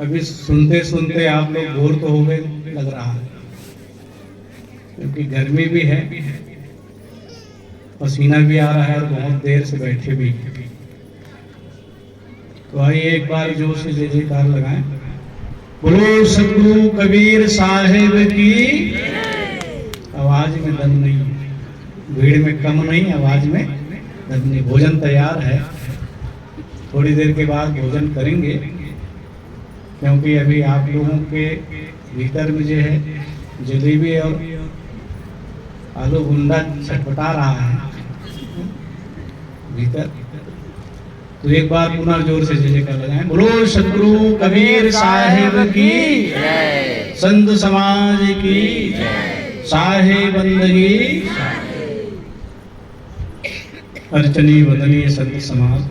अभी सुनते सुनते आप लोग बोर तो हो गए लग रहा है, क्योंकि गर्मी भी है, पसीना भी आ रहा है और बहुत देर से बैठे भी हैं। तो आइए एक बार जोर से जय जयकार लगाएं। बोलो सतगुरु कबीर साहिब की। आवाज में दम नहीं, भीड़ में कम नहीं, आवाज में दम नहीं। भोजन तैयार है, थोड़ी देर के बाद भोजन करेंगे, क्योंकि अभी आप लोगों के भीतर में जो है जलेबी और आलू गुंडा छटपटा रहा है भीतर। तो एक बार पुनः जोर से जय जयकार लगाएं। बोलो सतगुरु कबीर साहिब की, संत समाज की, साहिब बंदगी, अर्चनी वदनीय संत समाज।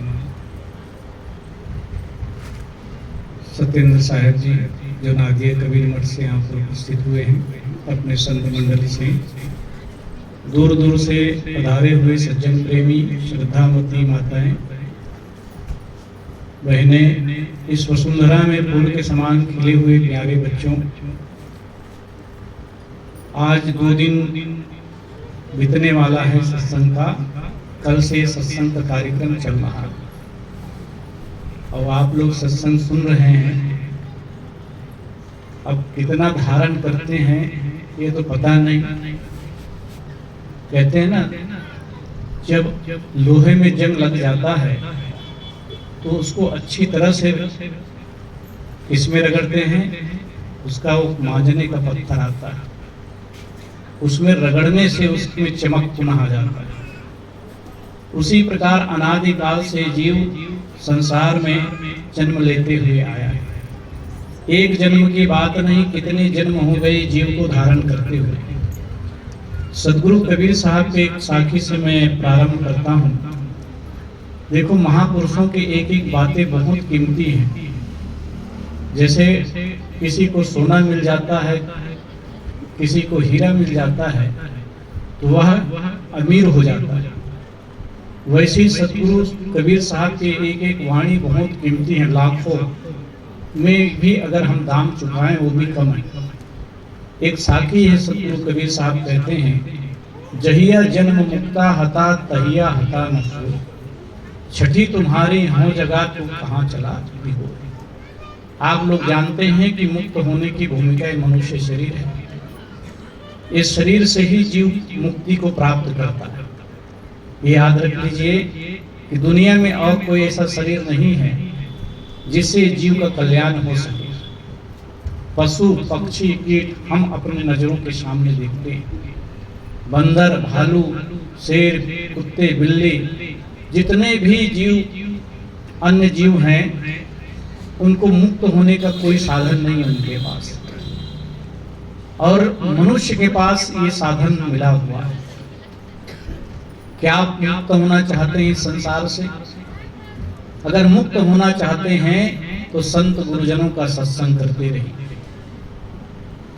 सत्येंद्र साहब जी जो नादिया कबीर मठ से आप लोग उपस्थित हुए हैं, अपने संत मंडली से दूर दूर से पधारे हुए सज्जन प्रेमी श्रद्धामती माताएं बहने, इस वसुंधरा में फूल के समान खिले हुए प्यारे बच्चों, आज 2 दिन बीतने वाला है सत्संग का। कल से सत्संग का कार्यक्रम चल रहा है और आप लोग सत्संग सुन रहे हैं। अब कितना धारण करते हैं ये तो पता नहीं। कहते हैं ना, जब लोहे में जंग लग जाता है तो उसको अच्छी तरह से इसमें रगड़ते हैं, उसका वो मांजने का पत्थर आता है, उसमें रगड़ने से उसमें चमक पुनः आ जाता है। उसी प्रकार अनादिकाल से जीव संसार में जन्म लेते हुए आया है। एक जन्म की बात नहीं, कितने जन्म हो गए जीव को धारण करते हुए। सदगुरु कबीर साहब के एक साखी से मैं प्रारंभ करता हूँ। देखो, महापुरुषों की एक एक बातें बहुत कीमती हैं। जैसे किसी को सोना मिल जाता है, किसी को हीरा मिल जाता है तो वह अमीर हो जाता है, वैसे ही सतगुरु कबीर साहब के एक एक वाणी बहुत कीमती है। लाखों में भी अगर हम दाम चुकाएं वो भी कम है। एक साखी है, सतगुरु कबीर साहब कहते हैं, जहिया जन्म मुक्ता हता तहिया हता न सो, छठी तुम्हारी हो जगह तुम कहाँ चला भी हो। आप लोग जानते हैं कि मुक्त होने की भूमिका मनुष्य शरीर है। इस शरीर से ही जीव मुक्ति को प्राप्त करता है। ये याद रख लीजिए कि दुनिया में और कोई ऐसा शरीर नहीं है जिससे जीव का कल्याण हो सके। पशु पक्षी कीट हम अपनी नजरों के सामने देखते हैं। बंदर, भालू, शेर, कुत्ते, बिल्ली, जितने भी जीव अन्य जीव हैं, उनको मुक्त होने का कोई साधन नहीं है उनके पास, और मनुष्य के पास ये साधन मिला हुआ है। क्या आप मुक्त होना चाहते हैं इस संसार से? अगर मुक्त होना चाहते हैं तो संत गुरुजनों का सत्संग करते रहिए।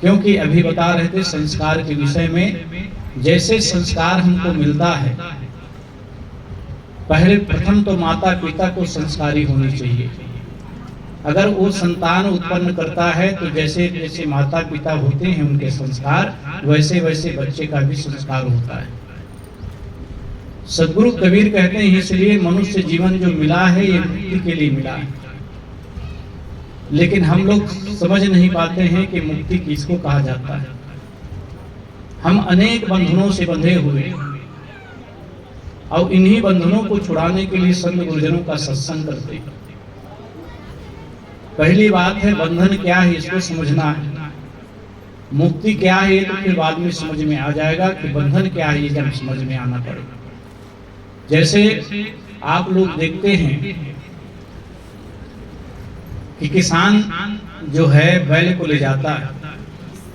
क्योंकि अभी बता रहे थे संस्कार के विषय में, जैसे संस्कार हमको मिलता है, पहले प्रथम तो माता पिता को संस्कारी होनी चाहिए। अगर वो संतान उत्पन्न करता है तो जैसे जैसे माता पिता होते हैं उनके संस्कार, वैसे वैसे बच्चे का भी संस्कार होता है। सदगुरु कबीर कहते हैं, इसलिए मनुष्य जीवन जो मिला है ये मुक्ति के लिए मिला है। लेकिन हम लोग समझ नहीं पाते हैं कि मुक्ति किसको कहा जाता है। हम अनेक बंधनों से बंधे हुए, और इन्हीं बंधनों को छुड़ाने के लिए संत गुरुजनों का सत्संग करते हैं। पहली बात है, बंधन क्या है इसको समझना है। मुक्ति क्या है ये तो फिर बाद में समझ में आ जाएगा कि बंधन क्या है, ये जब समझ में आना पड़ेगा। जैसे आप लोग देखते हैं कि किसान जो है बैल को ले जाता है।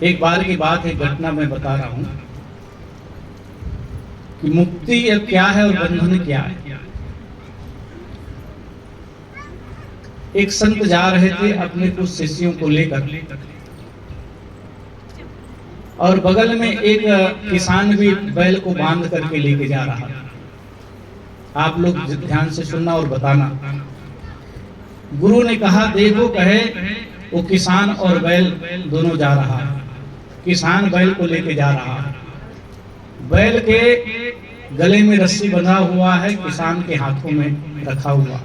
एक बार की बात है, घटना मैं बता रहा हूं कि मुक्ति क्या है और बंधन क्या है। एक संत जा रहे थे अपने कुछ शिष्यों को लेकर, और बगल में एक किसान भी बैल को बांध करके लेके जा रहा था। आप लोग ध्यान से सुनना और बताना। गुरु ने कहा, देखो, कहे वो किसान और बैल दोनों जा रहा है। किसान बैल को लेके जा रहा है, बैल के गले में रस्सी बंधा हुआ है, किसान के हाथों में रखा हुआ।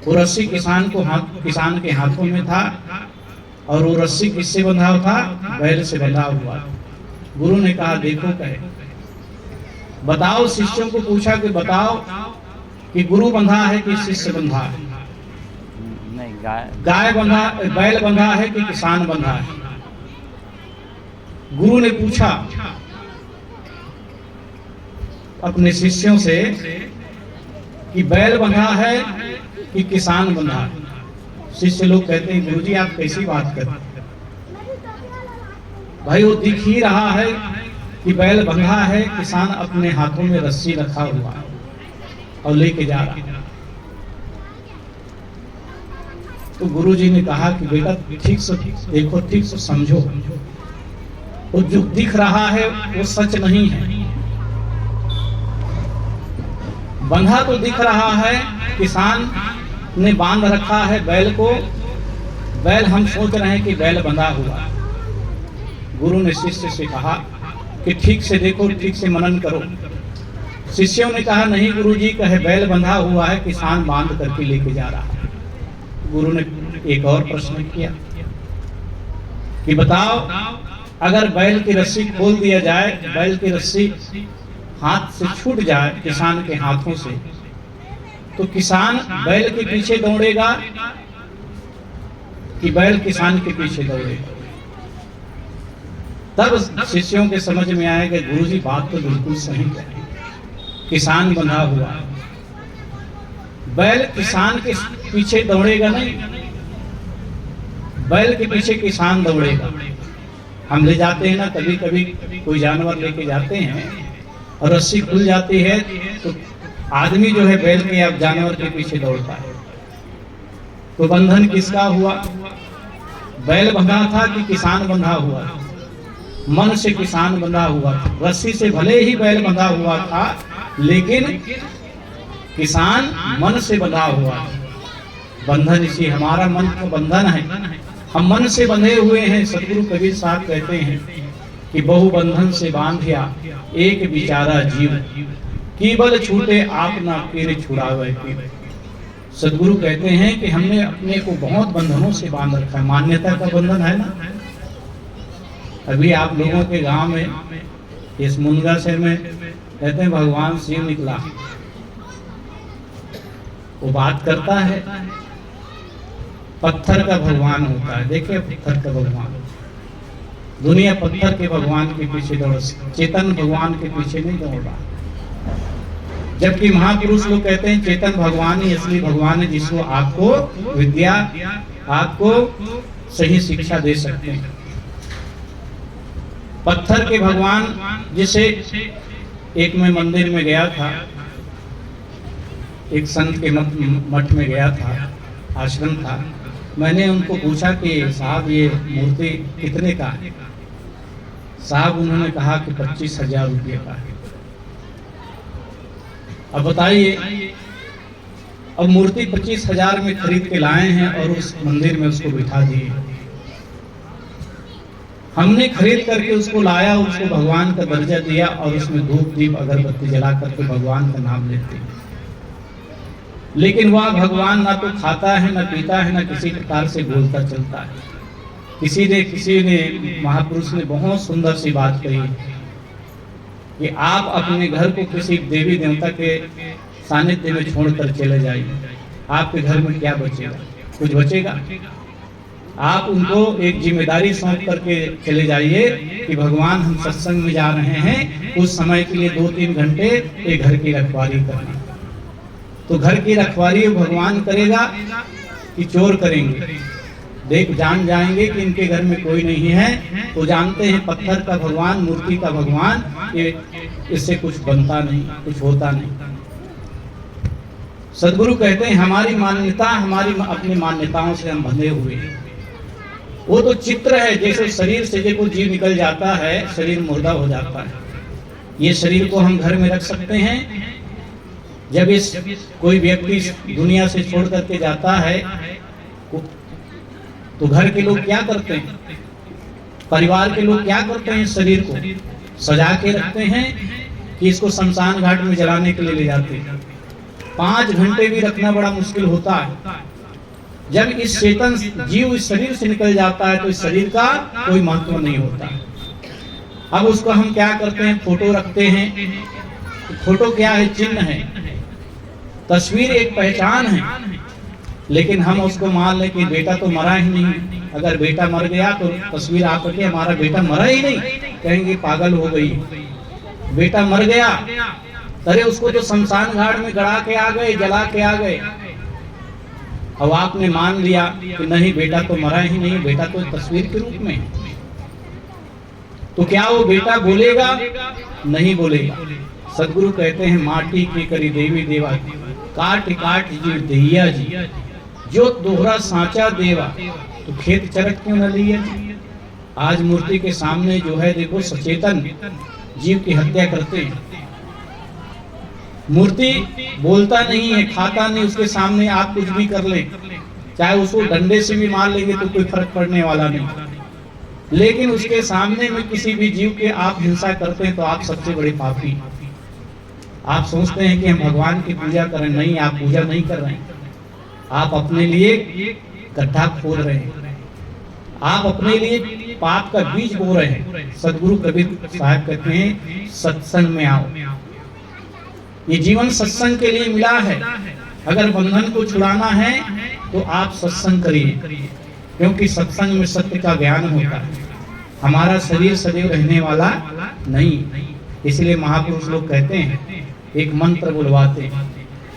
वो रस्सी किसान के हाथों में था और वो रस्सी किससे बंधा हुआ था? बैल से बंधा हुआ। गुरु ने कहा देखो कहे, बताओ, शिष्यों को पूछा कि बताओ कि गुरु बंधा है कि शिष्य बंधा है? नहीं, गाय बंधा, बैल बंधा है कि किसान बंधा है? गुरु ने पूछा अपने शिष्यों से कि बैल बंधा है कि किसान बंधा है? शिष्य लोग कहते हैं गुरुजी आप कैसी बात कर, भाई वो दिख ही रहा है कि बैल बंधा है, किसान अपने हाथों में रस्सी रखा हुआ और लेके जा रहा है। तो गुरुजी ने कहा कि बेटा ठीक से देखो, ठीक से समझो, वो जो दिख रहा है वो सच नहीं है। बंधा तो दिख रहा है, किसान ने बांध रखा है बैल को, बैल हम सोच रहे हैं कि बैल बंधा हुआ। गुरु ने शिष्य से कहा कि ठीक से देखो, ठीक से मनन करो। शिष्यों ने कहा नहीं गुरुजी, कहे बैल बंधा हुआ है, किसान बांध करके लेके जा रहा है। गुरु ने एक और प्रश्न किया कि बताओ अगर बैल की रस्सी खोल दिया जाए, बैल की रस्सी हाथ से छूट जाए किसान के हाथों से, तो किसान बैल के पीछे दौड़ेगा कि बैल किसान के पीछे दौड़ेगा? तब शिष्यों के समझ में आया कि गुरुजी बात तो बिल्कुल सही है, किसान बंधा हुआ, बैल किसान के पीछे दौड़ेगा नहीं, बैल के पीछे किसान दौड़ेगा। हम ले जाते हैं ना, कभी कभी कोई जानवर लेके जाते हैं और रस्सी खुल जाती है तो आदमी जो है बैल के या जानवर के पीछे दौड़ता है। तो बंधन किसका हुआ? बैल बंधा था कि किसान बंधा हुआ? मन से किसान बंधा हुआ था। रस्सी से भले ही बैल बंधा हुआ था, लेकिन किसान मन से बंधा हुआ। बंधन इसी हमारा मन का बंधन है, हम मन से बंधे हुए हैं। सतगुरु कबीर साहब कहते हैं कि बहु बंधन से बांधिया एक बिचारा जीव, केवल छूटे आप ना पीर छुड़ावे पीर। सतगुरु कहते हैं कि हमने अपने को बहुत बंधनों से बांध रखा है। मान्यता का बंधन है ना। अभी आप लोगों के गांव में इस मुनगा शहर में कहते हैं भगवान शिव निकला, वो बात करता है, पत्थर का भगवान होता है। देखिए पत्थर का भगवान, दुनिया पत्थर के भगवान के पीछे दौड़, चेतन भगवान के पीछे नहीं दौड़ रहा। जबकि महापुरुष लोग कहते हैं चेतन भगवान ही असली भगवान है, जिसको आपको विद्या, आपको सही शिक्षा दे सकते हैं। पत्थर के भगवान, जिसे एक मैं मंदिर में गया था, एक संत के मठ में गया था, आश्रम था। मैंने उनको पूछा कि साहब ये मूर्ति कितने का है? साहब उन्होंने कहा कि 25,000 रुपये का है। अब बताइए, अब मूर्ति 25,000 में खरीद के लाए हैं और उस मंदिर में उसको बिठा दिए। हमने खरीद करके उसको लाया, उसको भगवान का दर्जा दिया और उसमें धूप दीप अगरबत्ती जला करके भगवान का नाम लेते हैं। लेकिन वह भगवान ना तो खाता है, ना पीता है, ना किसी प्रकार से बोलता चलता है। किसी ने महापुरुष ने बहुत सुंदर सी बात कही कि आप अपने घर को किसी देवी देवता के सानिध्य में छोड़कर चले जाइए, आपके घर में क्या बचेगा? कुछ बचेगा? आप उनको एक जिम्मेदारी सौंप करके चले जाइए कि भगवान हम सत्संग में जा रहे हैं, उस समय के लिए 2-3 घंटे एक घर की रखवाली करना। तो घर की रखवाली भगवान करेगा कि चोर करेंगे? देख जान जाएंगे कि इनके घर में कोई नहीं है, तो जानते हैं पत्थर का भगवान, मूर्ति का भगवान, ये इससे कुछ बनता नहीं, कुछ होता नहीं। सदगुरु कहते हैं हमारी मान्यता, हमारी अपनी मान्यताओं से हम बंधे हुए हैं। वो तो चित्र है, जैसे शरीर से जब जीव निकल जाता है, शरीर मुर्दा हो जाता है। ये शरीर को हम घर में रख सकते हैं। जब कोई व्यक्ति दुनिया से छोड़ करके जाता है, तो घर के लोग क्या करते हैं, परिवार के लोग क्या करते हैं, शरीर को सजा के रखते हैं कि इसको शमशान घाट में जलाने के लिए ले जाते हैं। 5 घंटे भी रखना बड़ा मुश्किल होता है। जब इस चेतन जीव इस शरीर से निकल जाता है तो इस शरीर का कोई महत्व नहीं होता। अब उसको हम क्या करते हैं, फोटो रखते हैं। फोटो क्या है, चिन्ह है, तस्वीर एक पहचान है, लेकिन हम उसको मान लें कि बेटा तो मरा ही नहीं। अगर बेटा मर गया तो तस्वीर आकर के हमारा बेटा मरा ही नहीं, कहेंगे पागल हो गई, बेटा मर गया, अरे उसको तो शमशान घाट में गड़ा के आ गए, जला के आ गए। अब आपने मान लिया कि नहीं बेटा तो मरा ही नहीं, बेटा तो तस्वीर के रूप में, तो क्या वो बेटा बोलेगा? नहीं बोलेगा। सदगुरु कहते हैं माटी की करी देवी देवा, काट काट जीव दैया जी, जो दोहरा सांचा देवा, तो खेत चरक क्यों न लिया जी। आज मूर्ति के सामने जो है देखो सचेतन जीव की हत्या करते हैं। मूर्ति बोलता नहीं है, खाता नहीं, उसके सामने आप कुछ भी कर लें, चाहे उसको डंडे से भी मार लेंगे तो कोई फर्क पड़ने वाला नहीं, लेकिन उसके सामने में किसी भी जीव के आप हिंसा करते हैं तो आप सबसे बड़े पापी। आप सोचते हैं कि हम भगवान की पूजा करें, नहीं, आप पूजा नहीं कर रहे हैं, आप अपने लिए गड्ढा खोद रहे हैं, आप अपने लिए पाप का बीज बो रहे हैं। सदगुरु कबीर साहब कहते हैं सत्संग में आओ। ये जीवन सत्संग के लिए मिला है। अगर बंधन को छुड़ाना है तो आप सत्संग करिए, क्योंकि सत्संग में सत्य का ज्ञान होता है। हमारा शरीर सदैव रहने वाला नहीं, इसलिए महापुरुष लोग कहते हैं, एक मंत्र बुलवाते हैं,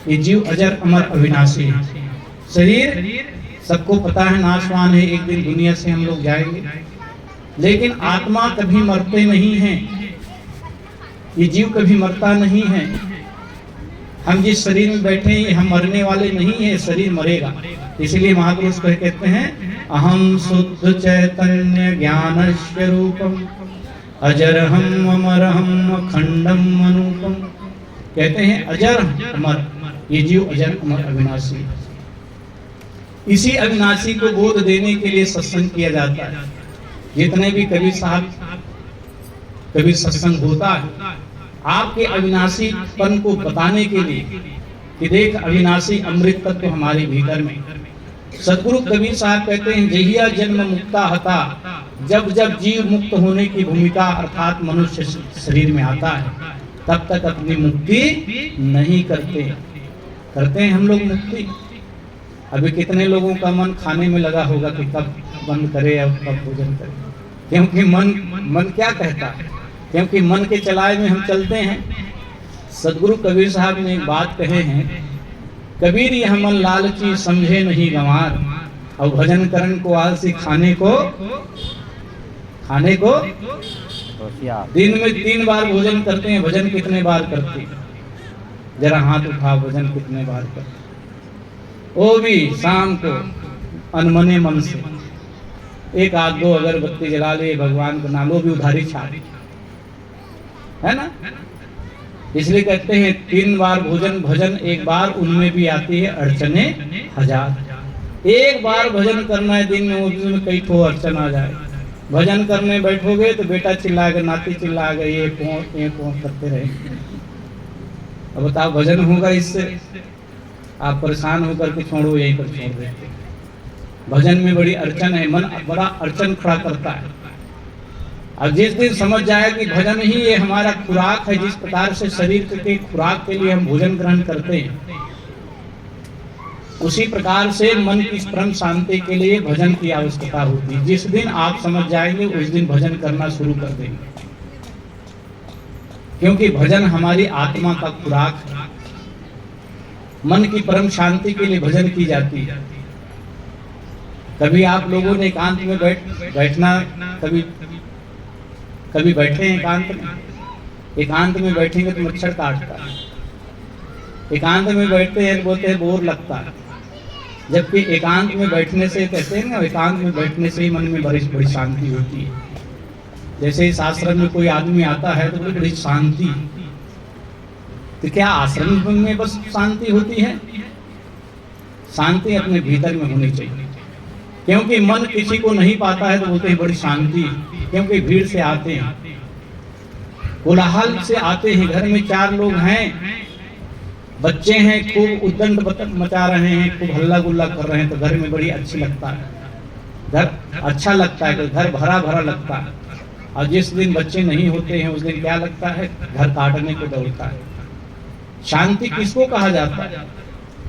ये जीव अजर अमर अविनाशी है। शरीर सबको पता है नाशवान है, एक दिन दुनिया से हम लोग जाएंगे, लेकिन आत्मा कभी मरते नहीं हैं। ये जीव कभी मरता नहीं है। हम जिस शरीर में बैठे हैं हम मरने वाले नहीं है, शरीर मरेगा। इसलिए महापुरुष कहते हैं अहम शुद्ध चैतन्य ज्ञान स्वरूपम अजरहम अमरहम अखंडम अनूपम। कहते हैं अजर अमर, ये जीव अजर अमर अविनाशी। इसी अविनाशी को बोध देने के लिए सत्संग किया जाता है। जितने भी कबीर साहब कबीर सत्संग होता है आपके अविनाशीपन को बताने के लिए कि देख अविनाशी अमृत तत्व हमारे भीतर में। सदगुरु कबीर साहब कहते हैं जहिया जन्म मुक्ता हता, जब जब जीव मुक्त होने की भूमिका अर्थात मनुष्य शरीर में आता है तब तक अपनी मुक्ति नहीं करते हैं हम लोग मुक्ति। अभी कितने लोगों का मन खाने में लगा होगा कि कब बंद करे और कब भोजन करे, क्योंकि मन क्या कहता है, क्योंकि मन के चलाए में हम चलते हैं। सदगुरु कबीर साहब ने एक बात कहे हैं, कबीर यह मन लालची समझे नहीं गंवार, और भजन करन को आलसी खाने को दिन में 3 बार भोजन करते हैं। भजन कितने बार करते हैं? जरा हाथ उठा, भजन कितने बार करते? वो भी शाम को अनमने मन से 1 आध 2 अगरबत्ती जला ले, भगवान का नाम, वो भी उधारी छाप है ना। इसलिए कहते हैं 3 बार भोजन भजन 1 बार, उनमें भी आती है अड़चने 1000। 1 बार भजन करना है दिन में, उसमें कई ठो अड़चन आ जाए। भजन करने बैठोगे तो बेटा चिल्लाएगा, नाती चिल्लाएगा, ये कौन करते रहे। अब बताओ भजन होगा इससे? आप परेशान होकर के छोड़ो, यहीं पर छोड़ देते। भजन में बड़ी अड़चन है, मन बड़ा अड़चन खड़ा करता है। और जिस दिन समझ जाए कि भजन ही ये हमारा खुराक है, जिस प्रकार से शरीर के खुराक के लिए हम भोजन ग्रहण करते हैं, उसी प्रकार से मन की परम शांति के लिए भजन की आवश्यकता होती है। जिस दिन आप समझ जाएंगे उस दिन भजन करना शुरू कर देंगे, क्योंकि भजन हमारी आत्मा का खुराक है। मन की परम शांति के लिए भजन की जाती है। कभी आप लोगों ने एकांत में बैठना, कभी बैठे हैं एकांत में? एकांत में बैठेंगे तो मच्छर काटता है। एकांत में बैठते हैं बोलते हैं बोर लगता है, जबकि एकांत में बैठने से कहते हैं ना, एकांत में बैठने से ही मन में बड़ी शांति होती है। जैसे इस आश्रम में कोई आदमी आता है तो बड़ी शांति, तो क्या आश्रम में बस शांति होती है? शांति अपने भीतर में होनी चाहिए। क्योंकि मन किसी को नहीं पाता है तो बोलते हैं बड़ी शांति है। क्योंकि भीड़ से आते हैं, कोलाहल से आते हैं, घर में 4 लोग हैं, बच्चे हैं, खूब उद्दंड मचा रहे हैं, खूब हल्ला गुल्ला कर रहे हैं, तो घर में बड़ी अच्छी लगता है, घर अच्छा लगता है, घर भरा भरा लगता है। और जिस दिन बच्चे नहीं होते हैं उस दिन क्या लगता है, घर काटने को दौड़ता है। शांति किसको कहा जाता है?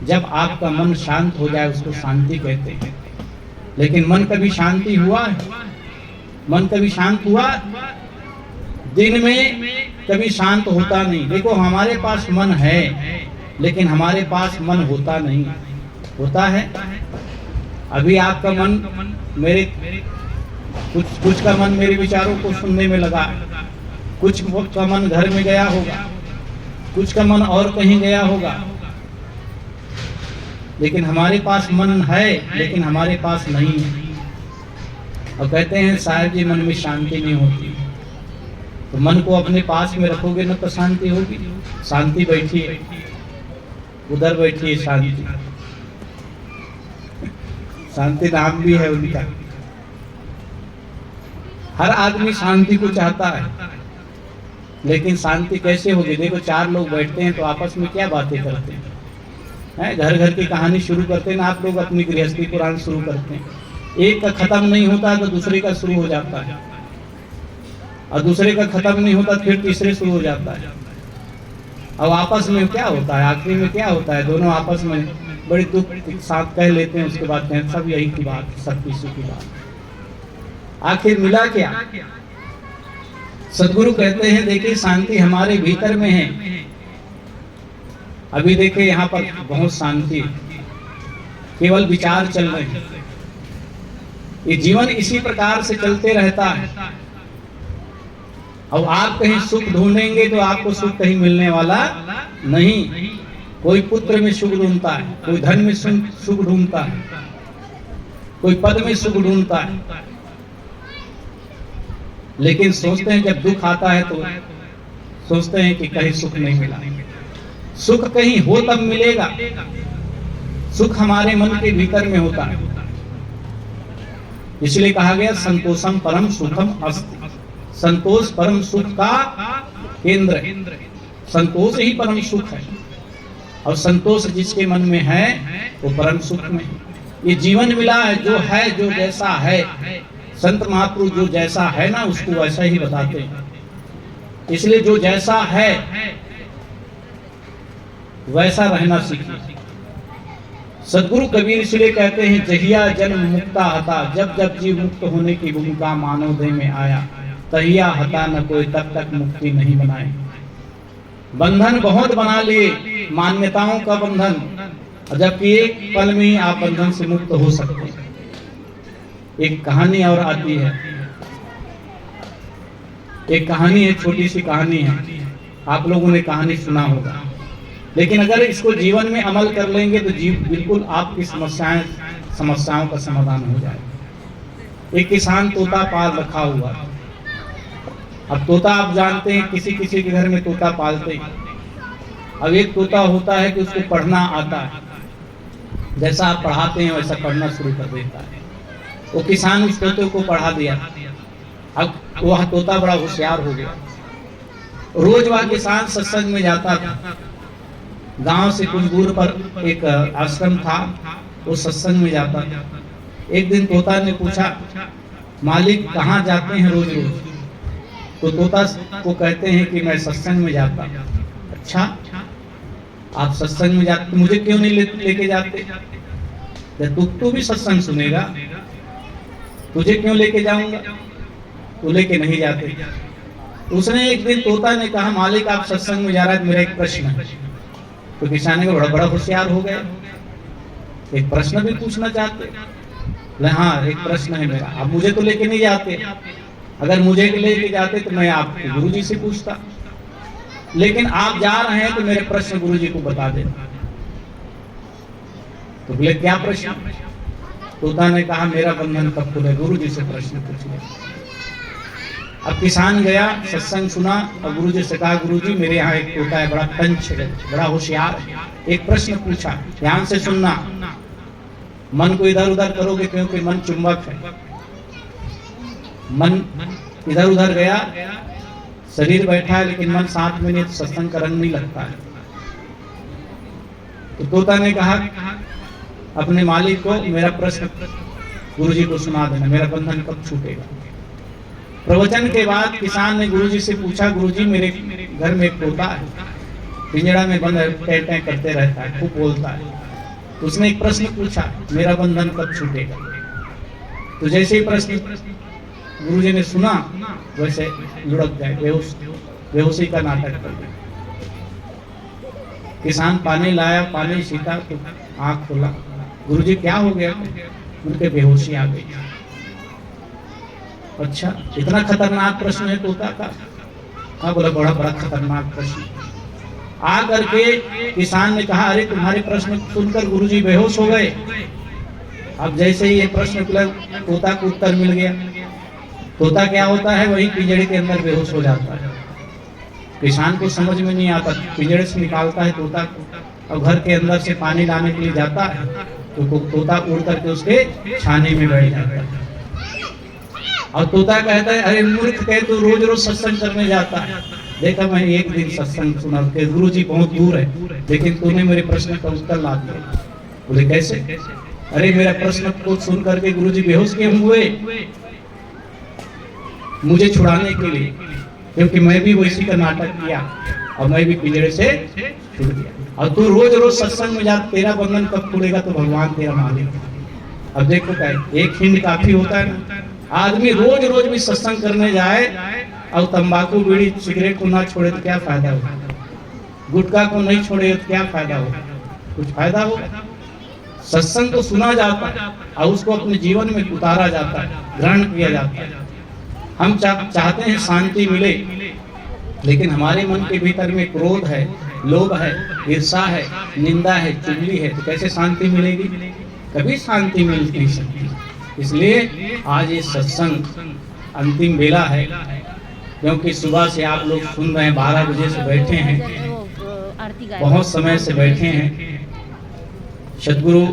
जब आपका मन शांत हो जाए उसको शांति कहते हैं। लेकिन मन कभी शांति हुआ है? मन कभी शांत हुआ? दिन में कभी शांत होता नहीं। देखो हमारे पास मन है लेकिन हमारे पास मन होता नहीं। होता है? अभी आपका मन मेरे कुछ का मन मेरे विचारों को सुनने में लगा, कुछ का मन घर में गया होगा, कुछ का मन और कहीं गया होगा। लेकिन हमारे पास मन है लेकिन हमारे पास नहीं है। और कहते हैं साहब जी मन में शांति नहीं होती। तो मन को अपने पास में रखोगे ना तो शांति होगी। शांति बैठी है, उधर बैठी है शांति। शांति नाम भी है उनका। हर आदमी शांति को चाहता है लेकिन शांति कैसे होगी? देखो 4 लोग बैठते हैं तो आपस में क्या बातें करते हैं? घर घर की कहानी शुरू करते हैं ना आप लोग, अपनी गृहस्थी पुराण शुरू करते हैं। एक का खत्म नहीं होता तो दूसरे का शुरू हो जाता है, और दूसरे का खत्म नहीं होता फिर तीसरे शुरू हो जाता है। अब आपस में क्या होता है? आखिरी में क्या होता है? दोनों आपस में बड़ी दुख के साथ कह लेते हैं, उसके बाद कहते सब यही की बात, सब किसी की बात। आखिर मिला क्या? सदगुरु कहते हैं देखिए शांति हमारे भीतर में है। अभी देखिए यहाँ पर बहुत शांति, केवल विचार चल रहे हैं। ये जीवन इसी प्रकार से चलते रहता है। अब आप कहीं सुख ढूंढेंगे तो आपको सुख कहीं मिलने वाला नहीं। कोई पुत्र में सुख ढूंढता है, कोई धन में सुख ढूंढता है, कोई पद में सुख ढूंढता है। लेकिन सोचते हैं जब दुख आता है तो सोचते हैं कि कहीं सुख नहीं मिला। सुख कहीं हो तब मिलेगा। सुख हमारे मन के भीतर में होता है। इसलिए कहा गया संतोषम परम सुखम अस्ति। संतोष परम सुख का केंद्र है। संतोष ही परम सुख है, और संतोष जिसके मन में है वो परम सुख में। ये जीवन मिला है, जो जैसा है। संत महापुरुष जो जैसा है ना उसको वैसा ही बताते हैं। इसलिए जो जैसा है वैसा रहना सीखिए। सदगुरु कबीर इसलिए कहते हैं जहिया जन्म मुक्ता हता, जब जब जीव मुक्त होने की भूमिका मानव देह में आया, तहिया हता न कोई तब तक मुक्ति नहीं बनाए। बंधन बहुत बना लिए, मान्यताओं का बंधन, जबकि एक पल में ही आप बंधन से मुक्त हो सकते हैं। एक कहानी और आती है, एक कहानी है, छोटी सी कहानी है, आप लोगों ने कहानी सुना होगा। लेकिन अगर इसको जीवन में अमल कर लेंगे तो बिल्कुल आपकी समस्याओं का समाधान हो जाएगा। एक किसान तोता पाल रखा हुआ। अब तोता आप जानते हैं किसी किसी के घर में तोता पालते हैं। अब एक तोता होता है कि उसको पढ़ना आता है, जैसा आप पढ़ाते हैं वैसा पढ़ना शुरू कर देता है। वो किसान उस तोते को पढ़ा दिया। अब वह तोता बड़ा होशियार हो गया। रोज वह किसान सत्संग में जाता था। गांव से कुछ दूर पर एक आश्रम था, वो सत्संग में जाता था। एक दिन तोता ने पूछा, मालिक कहाँ जाते हैं रोज रोज? तो तोता को कहते हैं कि मैं सत्संग में जाता। अच्छा, आप सत्संग में जाते, मुझे क्यों नहीं लेके जाते? तू भी सत्संग सुनेगा, तुझे क्यों लेके जाऊंगा? तू लेके नहीं जाते। उसने एक दिन तोता ने कहा, मालिक आप सत्संग में जा रहा है, मेरा एक प्रश्न है। तो किसान को बड़ा होशियार हो गया, एक प्रश्न भी पूछना चाहते। हाँ, एक प्रश्न है मेरा, अब मुझे तो लेके नहीं जाते। अगर मुझे लेके जाते तो मैं आपके गुरुजी से पूछता, लेकिन आप जा रहे हैं तो मेरे प्रश्न गुरुजी को बता देना। तो बोले क्या प्रश्न? तोता ने कहा मेरा बंधन कब खुले? गुरुजी से प्रश्न पूछिए। अब किसान गया, सत्संग सुना और गुरुजी से कहा, गुरुजी मेरे यहाँ एक तोता है, बड़ा तंच है, बड़ा होशियार है, एक प्रश्न पूछा, ध्यान से सुनना। मन को इधर उधर करोगे, क्योंकि मन चुंबक है। मन इधर उधर गया, शरीर बैठा है लेकिन मन साथ में नहीं, सत्संग का रंग नहीं लगता है। तो तोता ने कहा अपने मालिक को, मेरा प्रश्न गुरुजी को सुना देना, मेरा बंधन कब छूटेगा। प्रवचन के बाद किसान ने गुरुजी से पूछा, गुरुजी मेरे घर में एक तोता है, पिंजड़ा में बंद है, टै करते रहता है, खूब बोलता है। तो उसने एक प्रश्न पूछा, मेरा बंधन कब छूटेगा। तो जैसे ही प्रश्न गुरुजी ने सुना वैसे लुढ़क गए, बेहोशी का नाटक कर दिया। किसान पानी लाया, पानी सीता तो आँख खोला, गुरुजी क्या हो गया, उनके बेहोशी आ गई। अच्छा, इतना खतरनाक प्रश्न है तोता का? हाँ बोला, बड़ा खतरनाक प्रश्न। आ करके किसान ने कहा, अरे तुम्हारे प्रश्न सुनकर गुरुजी बेहोश हो गए। अब जैसे ही ये प्रश्न खुला, तोता को उत्तर मिल गया। तोता क्या होता है, वही पिंजड़े के अंदर बेहोश हो जाता है। किसान को समझ में नहीं आता, पिंजड़े से निकालता है तोता को, और घर के अंदर से पानी लाने के लिए जाता है तो तोता उड़ करके उसके छाने में बैठ जाता है। और तोता कहता है, अरे मूर्ख, कहे तो रोज रोज सत्संग करने जाता है, देखा मैं एक दिन सत्संग सुना के गुरुजी बहुत दूर है, लेकिन तूने मेरे प्रश्न का उत्तर ला दिया। बोले कैसे? अरे मेरा प्रश्न को सुन करके गुरुजी बेहोश क्यों हुए? मुझे छुड़ाने के लिए, क्योंकि मैं भी वैसी का नाटक किया और मैं भी पिंजड़े से छूट गया। और तू रोज रोज सत्संग में जा, तेरा बंधन कब खुलेगा? तो भगवान तेरा मालिक। अब देखो क्या, एक हिंड काफी होता है ना। आदमी रोज रोज भी सत्संग करने जाए और तंबाकू बीड़ी सिगरेट को ना छोड़े तो क्या फायदा होगा? गुटखा को नहीं छोड़े तो क्या फायदा होगा? कुछ फायदा होगा? सत्संग को सुना जाता है और उसको अपने जीवन में उतारा जाता है, ग्रहण किया जाता है। हम चाहते हैं शांति मिले, लेकिन हमारे मन के भीतर में क्रोध है, लोभ है, ईर्षा है, निंदा है, चुगली है, तो कैसे शांति मिलेगी? कभी शांति मिल नहीं सकती। इसलिए आज ये सत्संग अंतिम बेला है, क्योंकि सुबह से आप लोग सुन रहे हैं, 12 बजे से बैठे हैं, बहुत समय से बैठे हैं। सदगुरु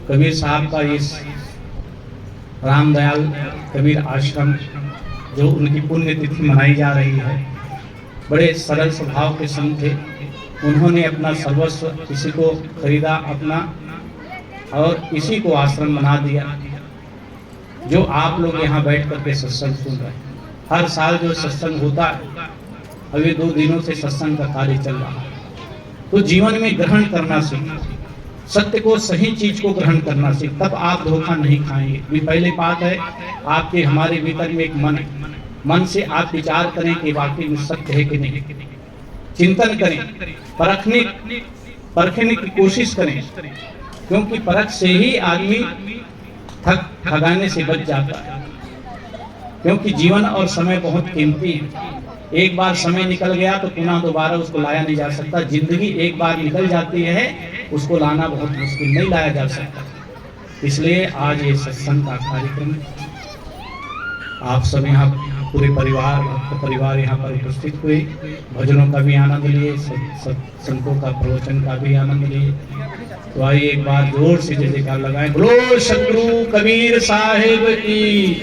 कबीर साहब का इस रामदयाल कबीर आश्रम, जो उनकी पुण्यतिथि मनाई जा रही है, बड़े सरल स्वभाव के संत थे। उन्होंने अपना सर्वस्व किसी को खरीदा अपना, और इसी को आश्रम बना दिया, जो आप लोग यहाँ बैठ करके सत्संग सुन रहे हैं। हर साल जो सत्संग होता है, अभी 2 दिनों से सत्संग का कार्य चल रहा है। तो जीवन में ग्रहण करना सीखना, सत्य को, सही चीज को ग्रहण करना सीख, तब आप धोखा नहीं खाएंगे। भी पहले बात है, आपके हमारे भीतर में एक मन है, मन से आप विचार करें कि वाकई में सत्य है कि नहीं, चिंतन करें, परखने की कोशिश करें, क्योंकि परख से ही आदमी ठगाने से बच जाता है। क्योंकि जीवन और समय बहुत कीमती है, एक बार समय निकल गया तो पुनः दोबारा उसको लाया नहीं जा सकता। जिंदगी एक बार निकल जाती है, उसको लाना बहुत मुश्किल, नहीं लाया जा सकता। इसलिए आज ये सत्संग का कार्यक्रम, आप सब यहाँ पूरे परिवार, भक्त परिवार यहाँ पर उपस्थित हुए, भजनों का भी आनंद लिए, संतों का प्रवचन का भी आनंद लिए। तो आइए एक बार जोर से जय जयकार लगाएं, बोलो सतगुरु कबीर साहिब की।